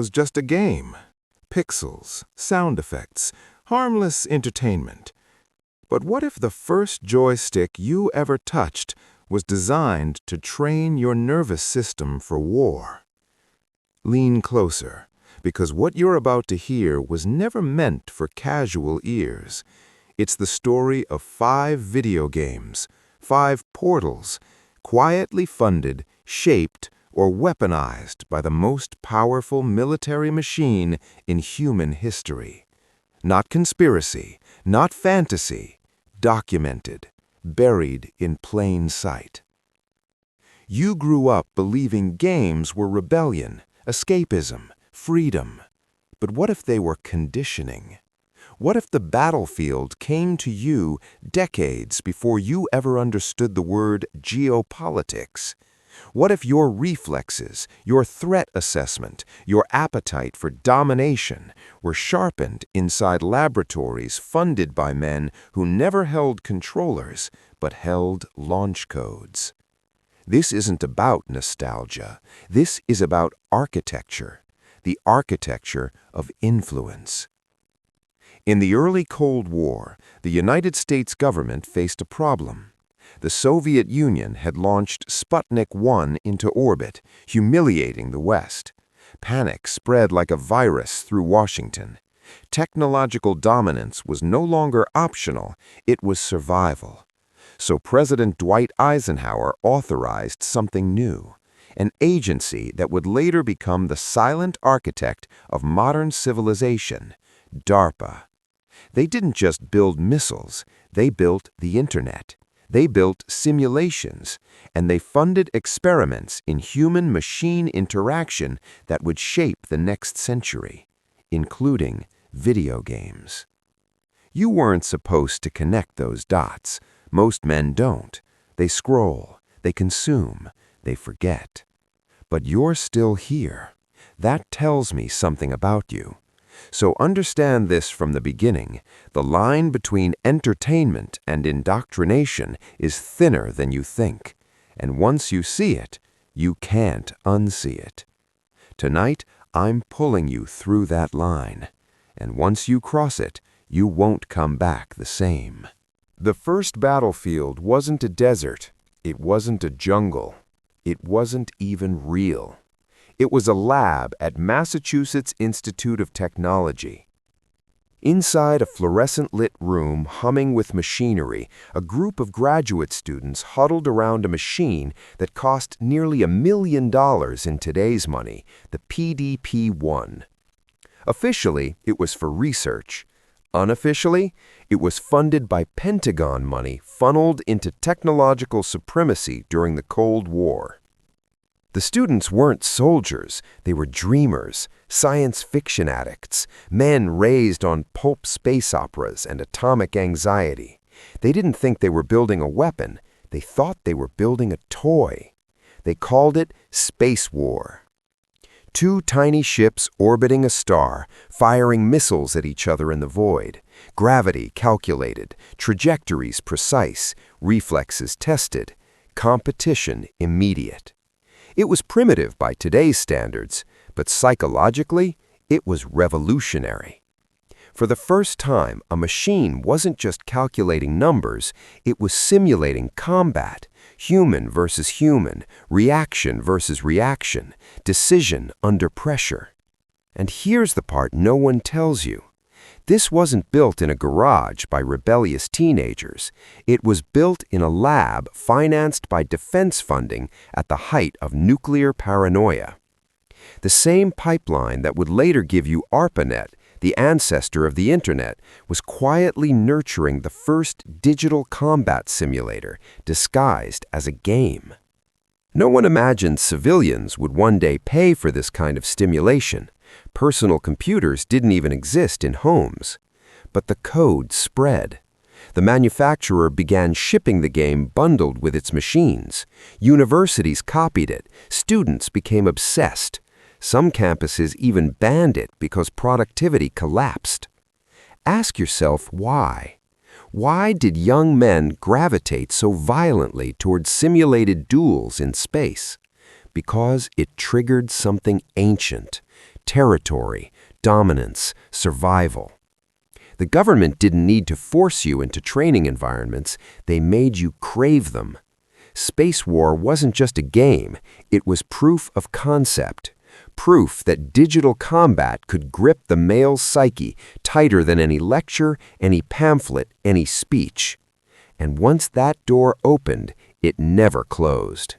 was just a game. Pixels, sound effects, harmless entertainment. But what if the first joystick you ever touched was designed to train your nervous system for war? Lean closer, because what you're about to hear was never meant for casual ears. It's the story of 5 video games, 5 portals, quietly funded, shaped, or weaponized by the most powerful military machine in human history. Not conspiracy, not fantasy, documented, buried in plain sight. You grew up believing games were rebellion, escapism, freedom. But what if they were conditioning? What if the battlefield came to you decades before you ever understood the word geopolitics? What if your reflexes, your threat assessment, your appetite for domination were sharpened inside laboratories funded by men who never held controllers but held launch codes? This isn't about nostalgia. This is about architecture, the architecture of influence. In the early Cold War, the United States government faced a problem. The Soviet Union had launched Sputnik 1 into orbit, humiliating the West. Panic spread like a virus through Washington. Technological dominance was no longer optional, it was survival. So President Dwight Eisenhower authorized something new, an agency that would later become the silent architect of modern civilization, DARPA. They didn't just build missiles, they built the Internet. They built simulations, and they funded experiments in human-machine interaction that would shape the next century, including video games. You weren't supposed to connect those dots. Most men don't. They scroll, they consume, they forget. But you're still here. That tells me something about you. So understand this from the beginning. The line between entertainment and indoctrination is thinner than you think. And once you see it, you can't unsee it. Tonight, I'm pulling you through that line. And once you cross it, you won't come back the same. The first battlefield wasn't a desert. It wasn't a jungle. It wasn't even real. It was a lab at Massachusetts Institute of Technology. Inside a fluorescent-lit room humming with machinery, a group of graduate students huddled around a machine that cost nearly $1 million in today's money, the PDP-1. Officially, it was for research. Unofficially, it was funded by Pentagon money funneled into technological supremacy during the Cold War. The students weren't soldiers, they were dreamers, science fiction addicts, men raised on pulp space operas and atomic anxiety. They didn't think they were building a weapon, they thought they were building a toy. They called it Spacewar. 2 tiny ships orbiting a star, firing missiles at each other in the void. Gravity calculated, trajectories precise, reflexes tested, competition immediate. It was primitive by today's standards, but psychologically, it was revolutionary. For the first time, a machine wasn't just calculating numbers, it was simulating combat, human versus human, reaction versus reaction, decision under pressure. And here's the part no one tells you. This wasn't built in a garage by rebellious teenagers. It was built in a lab financed by defense funding at the height of nuclear paranoia. The same pipeline that would later give you ARPANET, the ancestor of the Internet, was quietly nurturing the first digital combat simulator, disguised as a game. No one imagined civilians would one day pay for this kind of stimulation. Personal computers didn't even exist in homes. But the code spread. The manufacturer began shipping the game bundled with its machines. Universities copied it. Students became obsessed. Some campuses even banned it because productivity collapsed. Ask yourself why. Why did young men gravitate so violently towards simulated duels in space? Because it triggered something ancient. territory, dominance, survival. The government didn't need to force you into training environments, they made you crave them. Spacewar wasn't just a game, it was proof of concept. Proof that digital combat could grip the male's psyche tighter than any lecture, any pamphlet, any speech. And once that door opened, it never closed.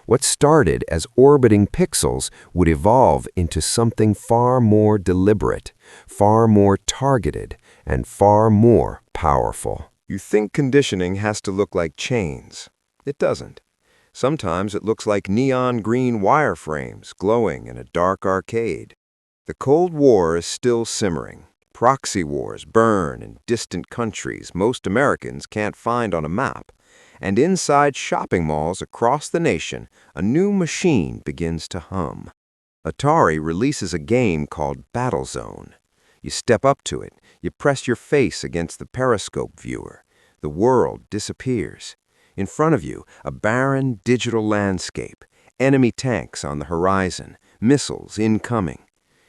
What started as orbiting pixels would evolve into something far more deliberate, far more targeted, and far more powerful. You think conditioning has to look like chains. It doesn't. Sometimes it looks like neon green wireframes glowing in a dark arcade. The Cold War is still simmering. Proxy wars burn in distant countries most Americans can't find on a map. And inside shopping malls across the nation, a new machine begins to hum. Atari releases a game called Battlezone. You step up to it, you press your face against the periscope viewer. The world disappears. In front of you, a barren digital landscape, enemy tanks on the horizon, missiles incoming.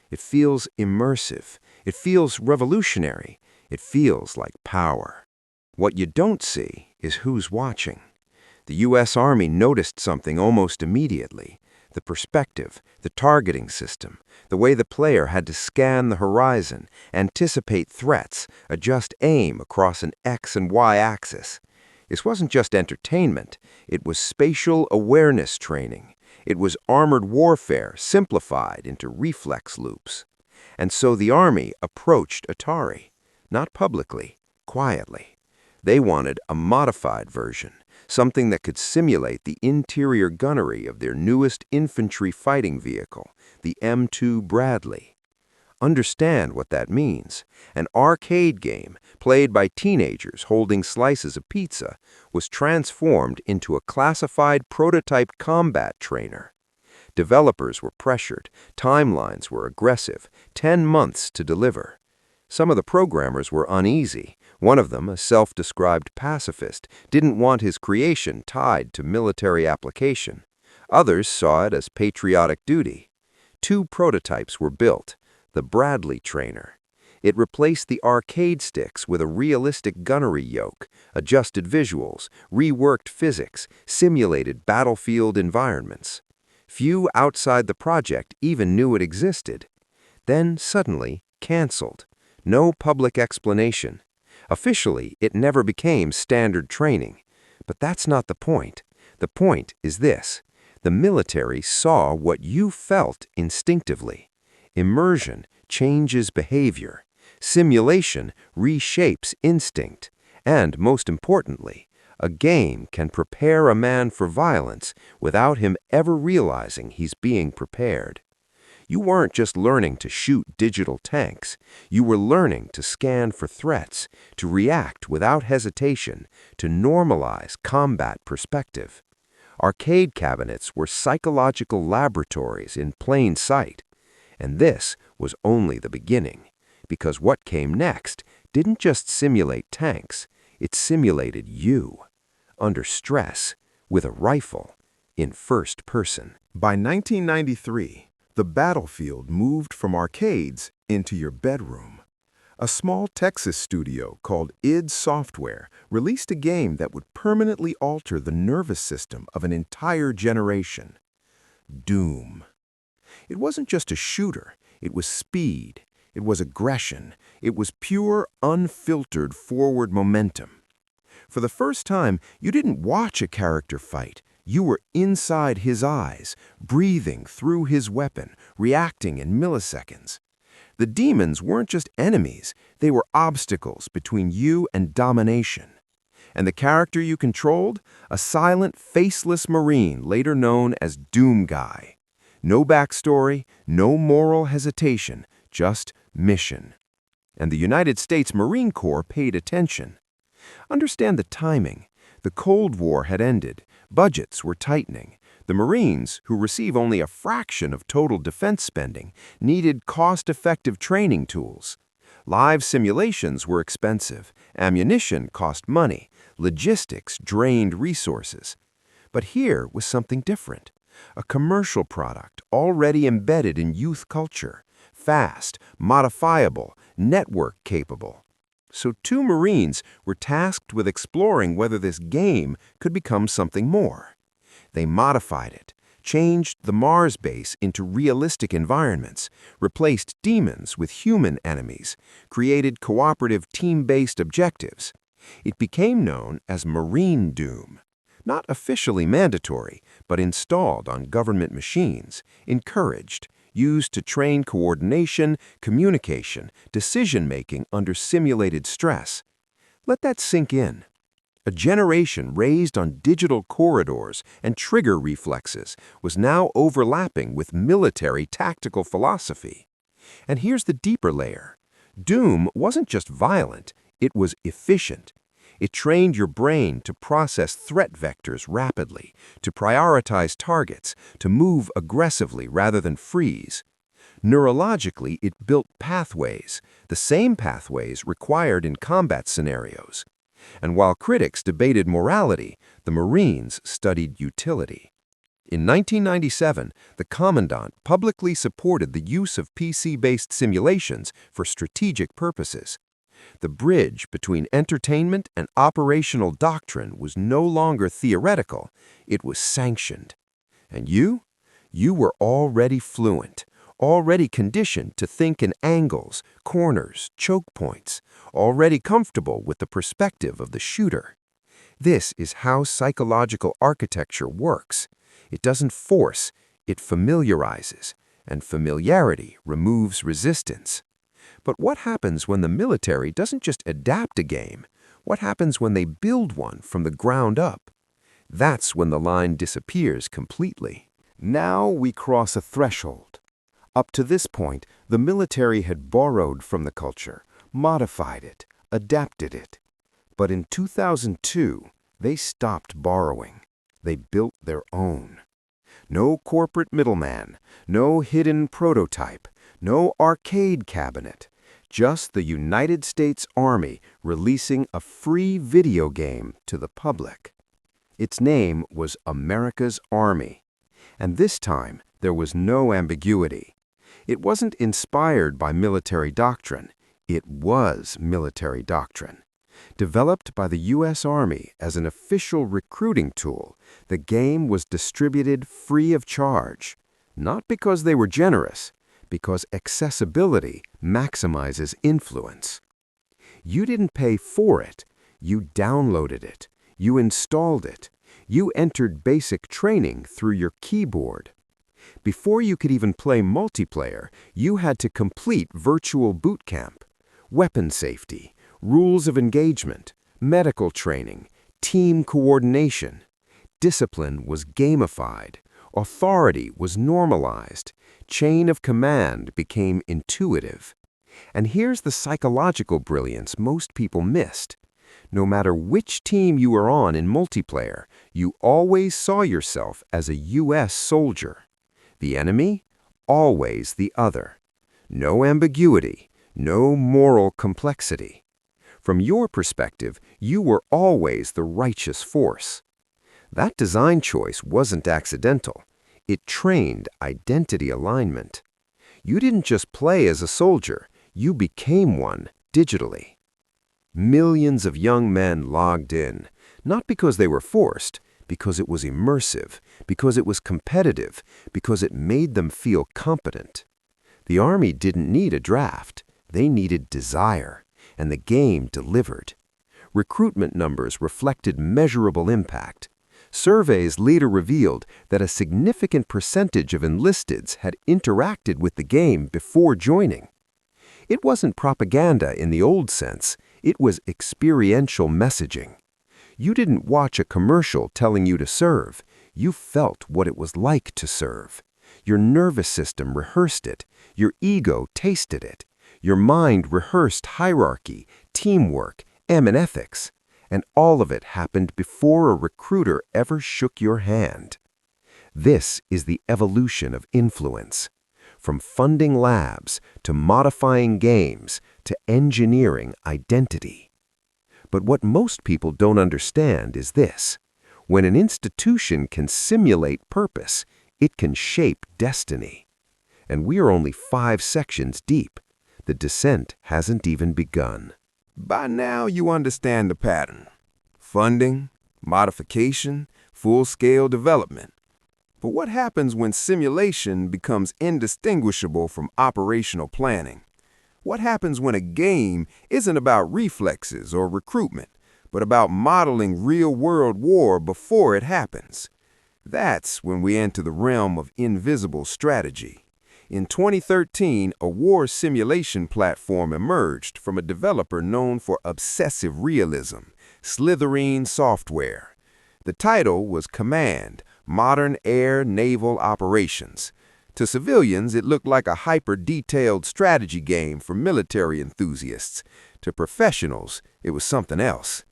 It feels immersive. It feels revolutionary. It feels like power. What you don't see is who's watching. The U.S. Army noticed something almost immediately. The perspective, the targeting system, the way the player had to scan the horizon, anticipate threats, adjust aim across an X and Y axis. This wasn't just entertainment, it was spatial awareness training. It was armored warfare simplified into reflex loops. And so the Army approached Atari, not publicly, quietly. They wanted a modified version, something that could simulate the interior gunnery of their newest infantry fighting vehicle, the M2 Bradley. Understand what that means. An arcade game, played by teenagers holding slices of pizza, was transformed into a classified prototype combat trainer. Developers were pressured, timelines were aggressive, 10 months to deliver. Some of the programmers were uneasy. One of them, a self-described pacifist, didn't want his creation tied to military application. Others saw it as patriotic duty. 2 prototypes were built. The Bradley trainer. It replaced the arcade sticks with a realistic gunnery yoke, adjusted visuals, reworked physics, simulated battlefield environments. Few outside the project even knew it existed. Then, suddenly, canceled. No public explanation. Officially, it never became standard training. But that's not the point. The point is this. The military saw what you felt instinctively. Immersion changes behavior. Simulation reshapes instinct. And, most importantly, a game can prepare a man for violence without him ever realizing he's being prepared. You weren't just learning to shoot digital tanks. You were learning to scan for threats, to react without hesitation, to normalize combat perspective. Arcade cabinets were psychological laboratories in plain sight. And this was only the beginning, because what came next didn't just simulate tanks, it simulated you, under stress, with a rifle, in first person. By 1993, the battlefield moved from arcades into your bedroom. A small Texas studio called id Software released a game that would permanently alter the nervous system of an entire generation. Doom. It wasn't just a shooter, it was speed, it was aggression, it was pure, unfiltered forward momentum. For the first time, you didn't watch a character fight. You were inside his eyes, breathing through his weapon, reacting in milliseconds. The demons weren't just enemies, they were obstacles between you and domination. And the character you controlled? A silent, faceless Marine later known as Doom Guy. No backstory, no moral hesitation, just mission. And the United States Marine Corps paid attention. Understand the timing. The Cold War had ended. Budgets were tightening. The Marines, who receive only a fraction of total defense spending, needed cost-effective training tools. Live simulations were expensive. Ammunition cost money. Logistics drained resources. But here was something different. A commercial product already embedded in youth culture. fast, modifiable, network-capable. So 2 Marines were tasked with exploring whether this game could become something more. They modified it, changed the Mars base into realistic environments, replaced demons with human enemies, created cooperative team-based objectives. It became known as Marine Doom. Not officially mandatory, but installed on government machines, encouraged, used to train coordination, communication, decision-making under simulated stress. Let that sink in. A generation raised on digital corridors and trigger reflexes was now overlapping with military tactical philosophy. And here's the deeper layer. Doom wasn't just violent, it was efficient. It trained your brain to process threat vectors rapidly, to prioritize targets, to move aggressively rather than freeze. Neurologically, it built pathways, the same pathways required in combat scenarios. And while critics debated morality, the Marines studied utility. In 1997, the Commandant publicly supported the use of PC-based simulations for strategic purposes. The bridge between entertainment and operational doctrine was no longer theoretical, it was sanctioned. And you were already fluent, already conditioned to think in angles, corners, choke points, already comfortable with the perspective of the shooter. This is how psychological architecture works. It doesn't force, it familiarizes, and familiarity removes resistance. But what happens when the military doesn't just adapt a game? What happens when they build one from the ground up? That's when the line disappears completely. Now we cross a threshold. Up to this point, the military had borrowed from the culture, modified it, adapted it. But in 2002, they stopped borrowing. They built their own. No corporate middleman, no hidden prototype, no arcade cabinet. Just the United States Army releasing a free video game to the public. Its name was America's Army. And this time, there was no ambiguity. It wasn't inspired by military doctrine. It was military doctrine. Developed by the U.S. Army as an official recruiting tool, the game was distributed free of charge. Not because they were generous, because accessibility maximizes influence. You didn't pay for it. You downloaded it. You installed it. You entered basic training through your keyboard. Before you could even play multiplayer, you had to complete virtual boot camp, weapon safety, rules of engagement, medical training, team coordination. Discipline was gamified. Authority was normalized. Chain of command became intuitive. And here's the psychological brilliance most people missed. No matter which team you were on in multiplayer, you always saw yourself as a U.S. soldier. The enemy, always the other. No ambiguity, no moral complexity. From your perspective, you were always the righteous force. That design choice wasn't accidental. It trained identity alignment. You didn't just play as a soldier, you became one digitally. Millions of young men logged in, not because they were forced, because it was immersive, because it was competitive, because it made them feel competent. The Army didn't need a draft, they needed desire, and the game delivered. Recruitment numbers reflected measurable impact. Surveys later revealed that a significant percentage of enlisteds had interacted with the game before joining. It wasn't propaganda in the old sense, it was experiential messaging. You didn't watch a commercial telling you to serve, you felt what it was like to serve. Your nervous system rehearsed it, your ego tasted it, your mind rehearsed hierarchy, teamwork, and ethics. And all of it happened before a recruiter ever shook your hand. This is the evolution of influence. From funding labs, to modifying games, to engineering identity. But what most people don't understand is this. When an institution can simulate purpose, it can shape destiny. And we are only 5 sections deep. The descent hasn't even begun. By now you understand the pattern. Funding, modification, full-scale development. But what happens when simulation becomes indistinguishable from operational planning? What happens when a game isn't about reflexes or recruitment, but about modeling real-world war before it happens? That's when we enter the realm of invisible strategy. In 2013, a war simulation platform emerged from a developer known for obsessive realism, Slitherine Software. The title was Command: Modern Air Naval Operations. To civilians, it looked like a hyper-detailed strategy game for military enthusiasts. To professionals, it was something else.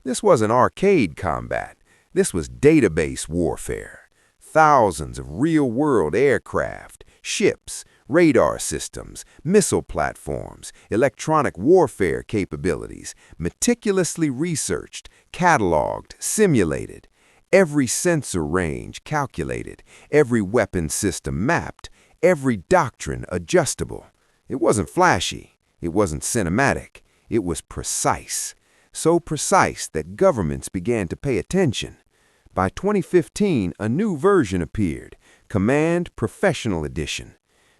This wasn't arcade combat. This was database warfare. Thousands of real-world aircraft, ships, radar systems, missile platforms, electronic warfare capabilities, meticulously researched, cataloged, simulated. Every sensor range calculated, every weapon system mapped, every doctrine adjustable. It wasn't flashy, it wasn't cinematic, it was precise. So precise that governments began to pay attention. By 2015, a new version appeared, Command Professional Edition.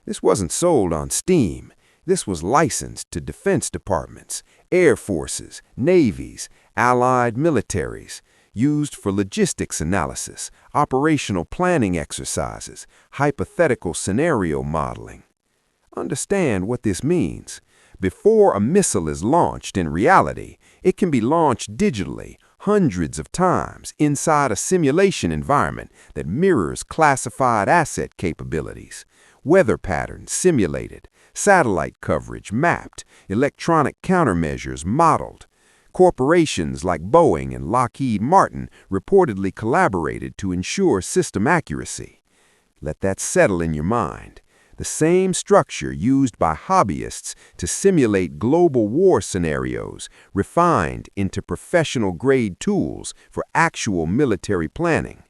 This wasn't sold on Steam. This was licensed to defense departments, air forces, navies, allied militaries, used for logistics analysis, operational planning exercises, hypothetical scenario modeling. Understand what this means. Before a missile is launched in reality, it can be launched digitally, hundreds of times, inside a simulation environment that mirrors classified asset capabilities. Weather patterns simulated, satellite coverage mapped, electronic countermeasures modeled. Corporations like Boeing and Lockheed Martin reportedly collaborated to ensure system accuracy. Let that settle in your mind. The same structure used by hobbyists to simulate global war scenarios, refined into professional-grade tools for actual military planning.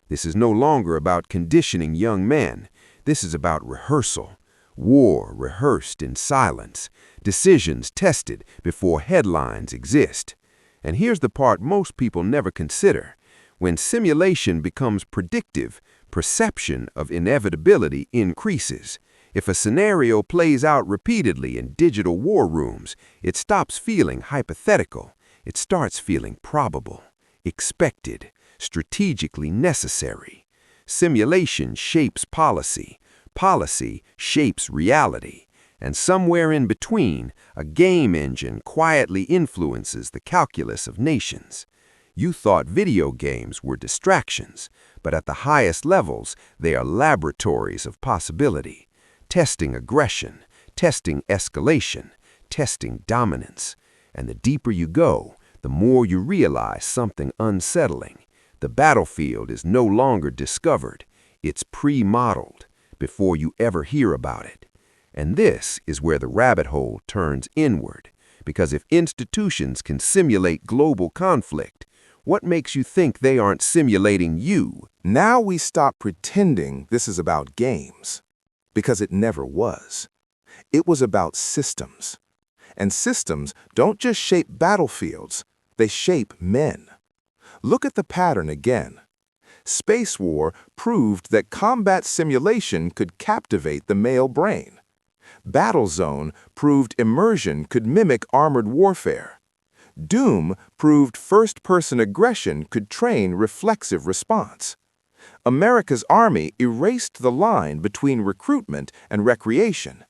This is no longer about conditioning young men. This is about rehearsal. War rehearsed in silence, decisions tested before headlines exist. And here's the part most people never consider. When simulation becomes predictive, perception of inevitability increases. If a scenario plays out repeatedly in digital war rooms, it stops feeling hypothetical. It starts feeling probable, expected, strategically necessary. Simulation shapes policy. Policy shapes reality, and somewhere in between, a game engine quietly influences the calculus of nations. You thought video games were distractions, but at the highest levels, they are laboratories of possibility, testing aggression, testing escalation, testing dominance. And the deeper you go, the more you realize something unsettling. The battlefield is no longer discovered, it's pre-modeled before you ever hear about it. And this is where the rabbit hole turns inward, because if institutions can simulate global conflict, what makes you think they aren't simulating you? Now we stop pretending this is about games, because it never was. It was about systems. And systems don't just shape battlefields, they shape men. Look at the pattern again. Spacewar proved that combat simulation could captivate the male brain. Battlezone proved immersion could mimic armored warfare. Doom proved first-person aggression could train reflexive response. America's Army erased the line between recruitment and recreation.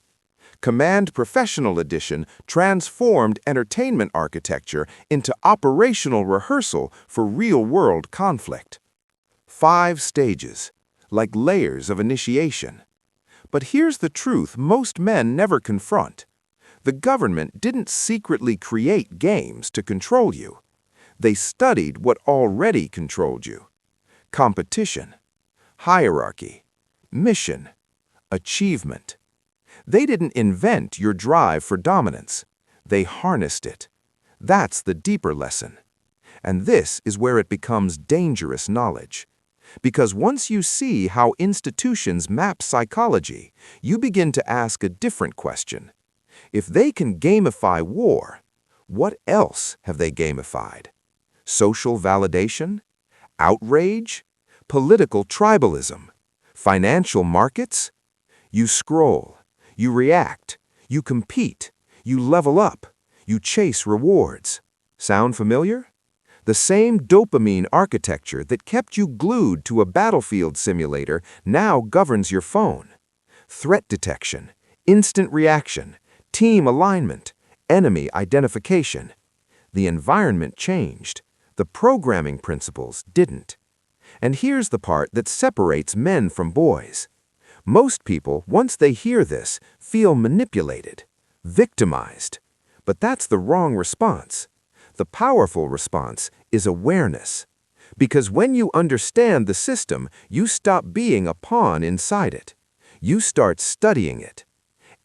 Command Professional Edition transformed entertainment architecture into operational rehearsal for real-world conflict. 5 stages, like layers of initiation. But here's the truth most men never confront. The government didn't secretly create games to control you. They studied what already controlled you. Competition, hierarchy, mission, achievement. They didn't invent your drive for dominance. They harnessed it. That's the deeper lesson. And this is where it becomes dangerous knowledge. Because once you see how institutions map psychology, you begin to ask a different question. If they can gamify war, what else have they gamified? Social validation? Outrage? Political tribalism? Financial markets? You scroll, you react, you compete, you level up, you chase rewards. Sound familiar? The same dopamine architecture that kept you glued to a battlefield simulator now governs your phone. Threat detection, instant reaction, team alignment, enemy identification. The environment changed. The programming principles didn't. And here's the part that separates men from boys. Most people, once they hear this, feel manipulated, victimized. But that's the wrong response. The powerful response is awareness. Because when you understand the system, you stop being a pawn inside it. You start studying it.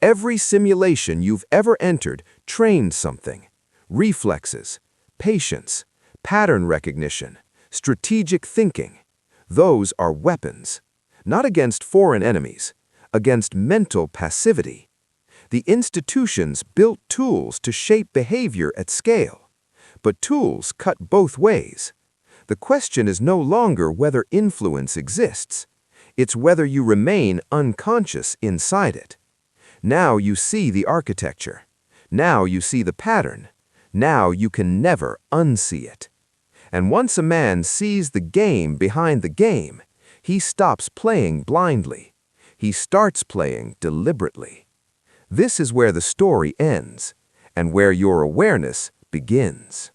Every simulation you've ever entered trained something. Reflexes, patience, pattern recognition, strategic thinking. Those are weapons. Not against foreign enemies, against mental passivity. The institutions built tools to shape behavior at scale. But tools cut both ways. The question is no longer whether influence exists. It's whether you remain unconscious inside it. Now you see the architecture. Now you see the pattern. Now you can never unsee it. And once a man sees the game behind the game, he stops playing blindly. He starts playing deliberately. This is where the story ends, and where your awareness begins.